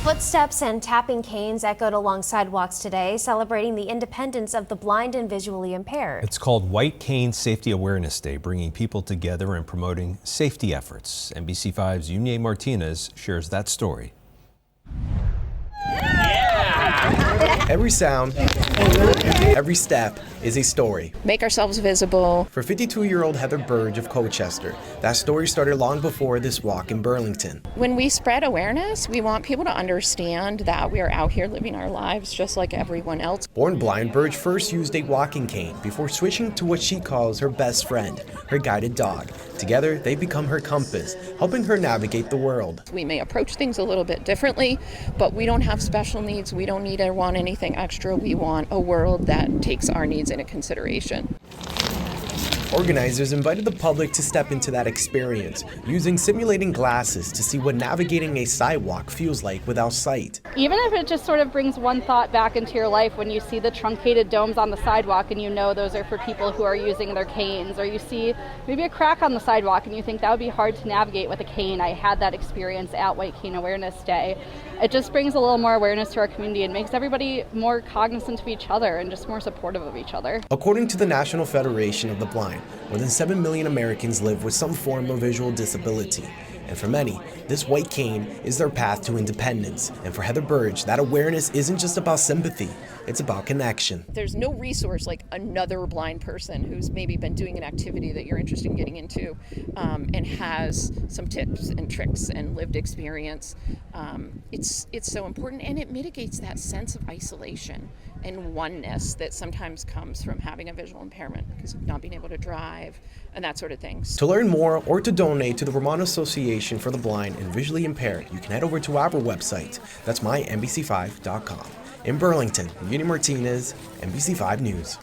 Footsteps and tapping canes echoed along sidewalks today, celebrating the independence of the blind and visually impaired. It's called White Cane Safety Awareness Day, bringing people together and promoting safety efforts. NBC5's Yunie Martinez shares that story. Every sound, every step is a story. Make ourselves visible. For 52-year-old Heather Burge of Colchester, that story started long before this walk in Burlington. When we spread awareness, we want people to understand that we are out here living our lives just like everyone else. Born blind, Burge first used a walking cane before switching to what she calls her best friend, her guided dog. Together, they become her compass, helping her navigate the world. We may approach things a little bit differently, but we don't have special needs. We don't need or want anything extra. We want a world that takes our needs into consideration. Organizers invited the public to step into that experience, using simulating glasses to see what navigating a sidewalk feels like without sight. Even if it just sort of brings one thought back into your life when you see the truncated domes on the sidewalk and you know those are for people who are using their canes, or you see maybe a crack on the sidewalk and you think that would be hard to navigate with a cane. I had that experience at White Cane Awareness Day. It just brings a little more awareness to our community and makes everybody more cognizant of each other and just more supportive of each other. According to the National Federation of the Blind, more than 7 million Americans live with some form of visual disability. And for many, this white cane is their path to independence. And for Heather Burge, that awareness isn't just about sympathy, it's about connection. There's no resource like another blind person who's maybe been doing an activity that you're interested in getting into and has some tips and tricks and lived experience. It's so important, and it mitigates that sense of isolation and oneness that sometimes comes from having a visual impairment because of not being able to drive and that sort of thing. To learn more or to donate to the Vermont Association for the Blind and Visually Impaired, you can head over to our website. That's mynbc5.com. In Burlington, Yunie Martinez, NBC5 News.